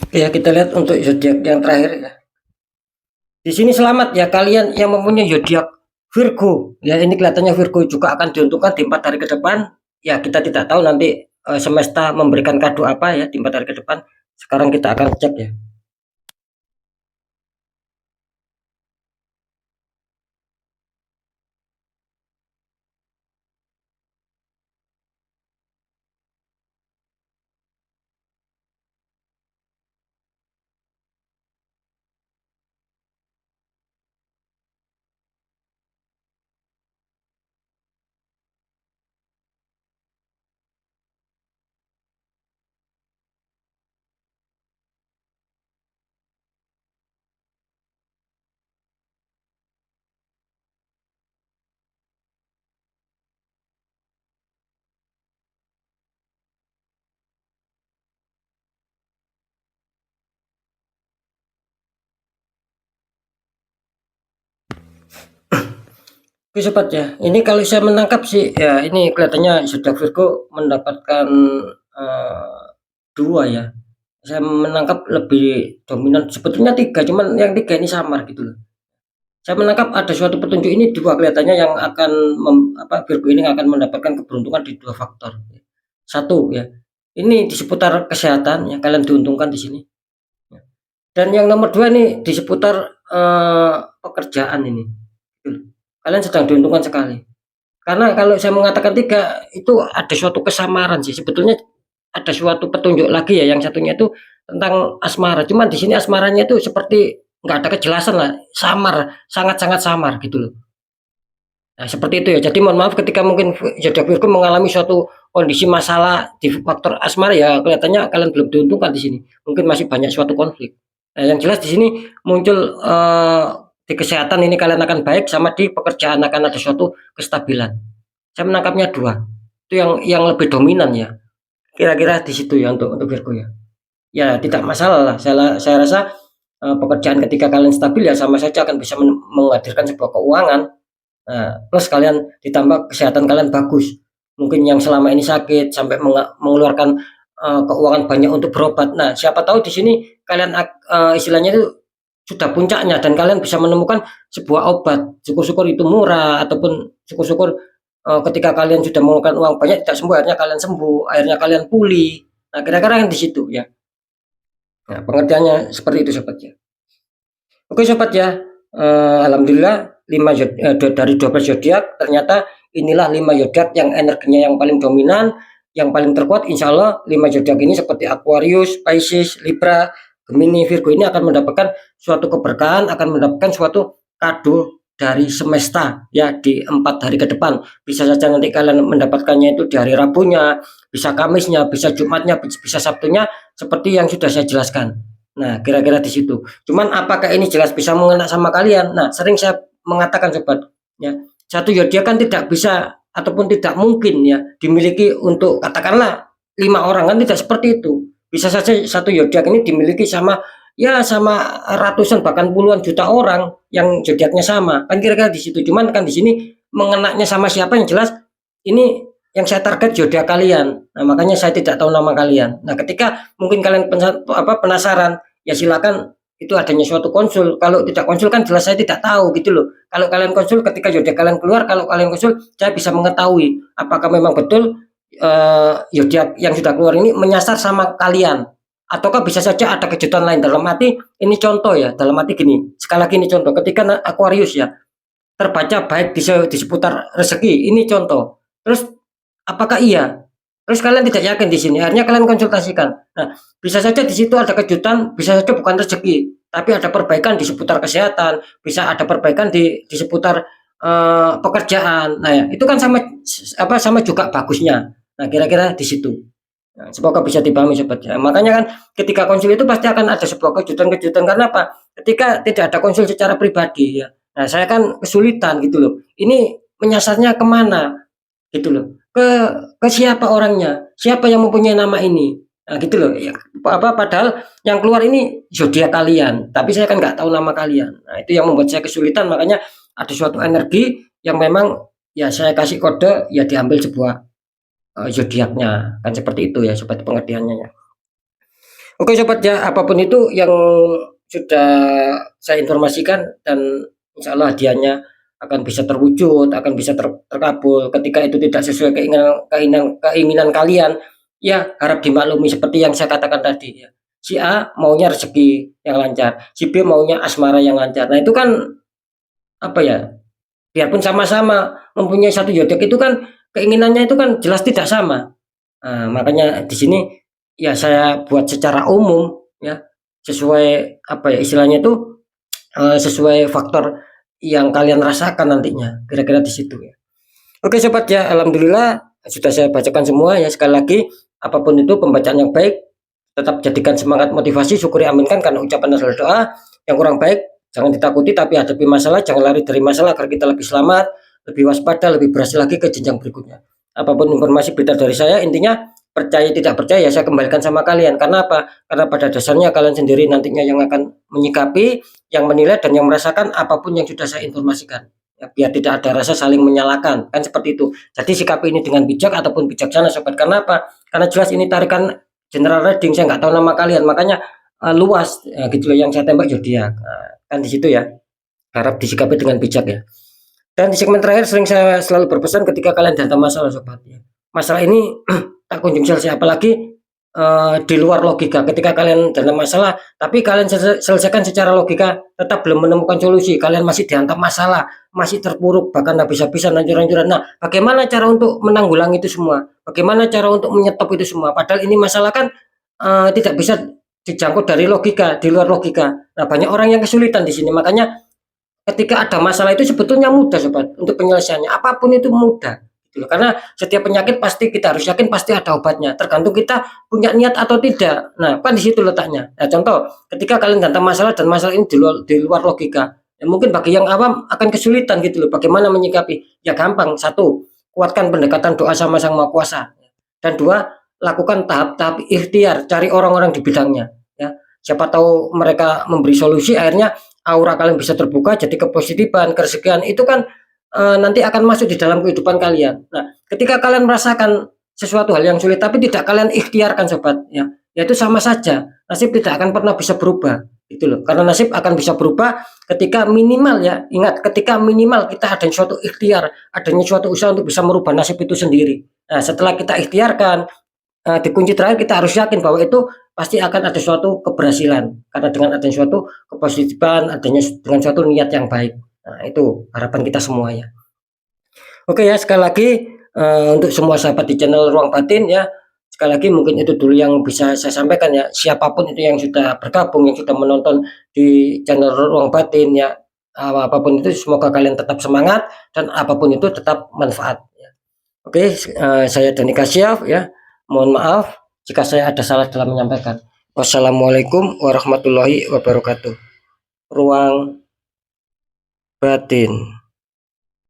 Oke ya, kita lihat untuk zodiak yang terakhir ya. Di sini selamat ya kalian yang mempunyai zodiak Virgo. Ya, ini kelihatannya Virgo juga akan diuntungkan di 4 hari ke depan. Ya, kita tidak tahu nanti semesta memberikan kado apa ya di 4 hari ke depan. Sekarang kita akan cek ya. Oke sobat ya, ini kalau saya menangkap sih ya, ini kelihatannya zodiak Virgo mendapatkan eh, dua ya. Saya menangkap lebih dominan sebetulnya tiga, cuman yang tiga ini samar gitu loh. Saya menangkap ada suatu petunjuk ini dua, kelihatannya yang akan Virgo ini akan mendapatkan keberuntungan di dua faktor. Satu ya, ini di seputar kesehatan ya, kalian diuntungkan di sini. Dan yang nomor dua ini di seputar pekerjaan ini. Kalian sedang diuntungkan sekali. Karena kalau saya mengatakan tiga itu ada suatu kesamaran sih. Sebetulnya ada suatu petunjuk lagi ya, yang satunya itu tentang asmara. Cuman di sini asmaranya itu seperti nggak ada kejelasan lah, samar, sangat-sangat samar gitu loh. Nah, seperti itu ya. Jadi mohon maaf ketika mungkin zodiak Virgo mengalami suatu kondisi masalah di faktor asmara ya, kelihatannya kalian belum diuntungkan di sini. Mungkin masih banyak suatu konflik. Nah, yang jelas di sini muncul di kesehatan ini kalian akan baik, sama di pekerjaan akan ada suatu kestabilan. Saya menangkapnya dua. Itu yang lebih dominan ya. Kira-kira di situ ya untuk Virgo ya. Ya tidak masalah lah. Saya rasa pekerjaan ketika kalian stabil ya sama saja akan bisa menghadirkan sebuah keuangan. Nah, plus kalian ditambah kesehatan kalian bagus. Mungkin yang selama ini sakit sampai mengeluarkan keuangan banyak untuk berobat. Nah, siapa tahu di sini kalian istilahnya itu sudah puncaknya dan kalian bisa menemukan sebuah obat. Syukur-syukur itu murah ataupun syukur-syukur ketika kalian sudah mengeluarkan uang banyak tidak sembuh, akhirnya kalian sembuh, akhirnya kalian pulih. Nah, kira-kira yang di situ ya. Nah, pengertiannya seperti itu sobat ya. Oke sobat ya, alhamdulillah 5 dari 12 zodiak ternyata inilah 5 zodiak yang energinya yang paling dominan, yang paling terkuat. Insya Allah 5 zodiak ini seperti Aquarius, Pisces, Libra, Gemini, Virgo ini akan mendapatkan suatu keberkahan, akan mendapatkan suatu kado dari semesta ya di 4 hari ke depan. Bisa saja nanti kalian mendapatkannya itu di hari Rabunya, bisa Kamisnya, bisa Jumatnya, bisa Sabtunya, seperti yang sudah saya jelaskan. Nah, kira-kira di situ. Cuman apakah ini jelas bisa mengena sama kalian? Nah, sering saya mengatakan sobat, ya, satu zodiak kan tidak bisa ataupun tidak mungkin ya dimiliki untuk katakanlah 5 orang, kan tidak seperti itu. Bisa saja satu zodiak ini dimiliki sama ya sama ratusan bahkan puluhan juta orang yang zodiaknya sama. Kan kira-kira di situ. Cuman kan di sini mengenaknya sama siapa, yang jelas ini yang saya target zodiak kalian. Nah, makanya saya tidak tahu nama kalian. Nah, ketika mungkin kalian penasaran, ya silakan, itu adanya suatu konsul. Kalau tidak konsul kan jelas saya tidak tahu gitu loh. Kalau kalian konsul ketika zodiak kalian keluar, kalau kalian konsul saya bisa mengetahui apakah memang betul zodiak yang sudah keluar ini menyasar sama kalian, ataukah bisa saja ada kejutan lain. Dalam arti ini contoh ya, dalam arti gini, sekali lagi ini contoh, ketika Aquarius ya terbaca baik di seputar rezeki, ini contoh. Terus apakah iya? Terus kalian tidak yakin di sini, akhirnya kalian konsultasikan. Nah, bisa saja di situ ada kejutan, bisa saja bukan rezeki, tapi ada perbaikan di seputar kesehatan, bisa ada perbaikan di seputar pekerjaan. Nah, ya, itu kan sama juga bagusnya. Nah, kira-kira di situ. Nah, semoga bisa dipahami sobat ya. Makanya kan ketika konsul itu pasti akan ada sebuah kejutan-kejutan, karena apa? Ketika tidak ada konsul secara pribadi ya. Nah, saya kan kesulitan gitu loh. Ini menyasarnya kemana gitu loh. Ke siapa orangnya? Siapa yang mempunyai nama ini? Nah, gitu loh. Ya, padahal yang keluar ini zodiak kalian, tapi saya kan nggak tahu nama kalian. Nah, itu yang membuat saya kesulitan. Makanya ada suatu energi yang memang ya saya kasih kode ya diambil sebuah zodiaknya, kan seperti itu ya sobat pengertiannya ya. Oke sobat ya, apapun itu yang sudah saya informasikan, dan insya Allah hadiahnya akan bisa terwujud, akan bisa terkabul. Ketika itu tidak sesuai keinginan kalian, ya harap dimaklumi seperti yang saya katakan tadi ya. Si A maunya rezeki yang lancar, si B maunya asmara yang lancar. Nah, itu kan apa ya? Biarpun sama-sama mempunyai satu zodiak, itu kan keinginannya itu kan jelas tidak sama. Nah, makanya di sini ya saya buat secara umum ya, sesuai apa ya istilahnya itu sesuai faktor yang kalian rasakan nantinya, kira-kira di situ ya. Oke sobat ya, alhamdulillah sudah saya bacakan semua ya. Sekali lagi, apapun itu pembacaan yang baik tetap jadikan semangat motivasi, syukuri aminkan karena ucapan adalah doa. Yang kurang baik jangan ditakuti, tapi hadapi masalah, jangan lari dari masalah agar kita lebih selamat, lebih waspada, lebih berhasil lagi ke jenjang berikutnya. Apapun informasi berita dari saya, intinya percaya tidak percaya ya saya kembalikan sama kalian. Karena apa? Karena pada dasarnya kalian sendiri nantinya yang akan menyikapi, yang menilai, dan yang merasakan apapun yang sudah saya informasikan. Ya, biar tidak ada rasa saling menyalahkan, kan seperti itu. Jadi sikapi ini dengan bijak ataupun bijaksana sobat. Karena apa? Karena jelas ini tarikan general reading, saya nggak tahu nama kalian, makanya luas gitu loh yang saya tembak zodiak. Kan di situ ya, harap disikapi dengan bijak ya. Dan di segmen terakhir sering saya selalu berpesan ketika kalian datang masalah sobat ya, masalah ini tak kunjung selesai, apalagi di luar logika. Ketika kalian dalam masalah, tapi kalian selesaikan secara logika, tetap belum menemukan solusi, kalian masih dihantam masalah, masih terpuruk, bahkan habis-habisan, hancur-hancuran. Nah, bagaimana cara untuk menanggulangi itu semua? Bagaimana cara untuk menyetop itu semua? Padahal ini masalah kan tidak bisa dijangkau dari logika, di luar logika. Nah, banyak orang yang kesulitan di sini. Makanya ketika ada masalah itu sebetulnya mudah, sobat, untuk penyelesaiannya. Apapun itu mudah. Gitu. Karena setiap penyakit pasti kita harus yakin pasti ada obatnya. Tergantung kita punya niat atau tidak. Nah, kan di situ letaknya. Nah, contoh, ketika kalian datang masalah dan masalah ini di luar logika, ya mungkin bagi yang awam akan kesulitan gitu loh. Bagaimana menyikapi? Ya gampang. Satu, kuatkan pendekatan doa sama Sang Maha Kuasa. Dan dua, lakukan tahap-tahap ikhtiar, cari orang-orang di bidangnya. Ya, siapa tahu mereka memberi solusi, akhirnya aura kalian bisa terbuka, jadi kepositifan, kerezekian itu kan nanti akan masuk di dalam kehidupan kalian. Nah, ketika kalian merasakan sesuatu hal yang sulit tapi tidak kalian ikhtiarkan, sobat, ya, itu sama saja. Nasib tidak akan pernah bisa berubah, itu loh. Karena nasib akan bisa berubah ketika minimal, ya, ingat, ketika minimal kita ada suatu ikhtiar, adanya suatu usaha untuk bisa merubah nasib itu sendiri. Nah, setelah kita ikhtiarkan, di kunci terakhir kita harus yakin bahwa itu pasti akan ada suatu keberhasilan. Karena dengan adanya suatu kepositifan, adanya dengan suatu niat yang baik. Nah, itu harapan kita semua, ya. Oke, ya, sekali lagi untuk semua sahabat di channel Ruang Batin, ya, sekali lagi mungkin itu dulu yang bisa saya sampaikan, ya. Siapapun itu yang sudah bergabung, yang sudah menonton di channel Ruang Batin, ya, apapun itu semoga kalian tetap semangat dan apapun itu tetap manfaat, ya. Oke, saya Dani Kasyaf, ya. Mohon maaf jika saya ada salah dalam menyampaikan. Wassalamualaikum warahmatullahi wabarakatuh. Ruang Batin.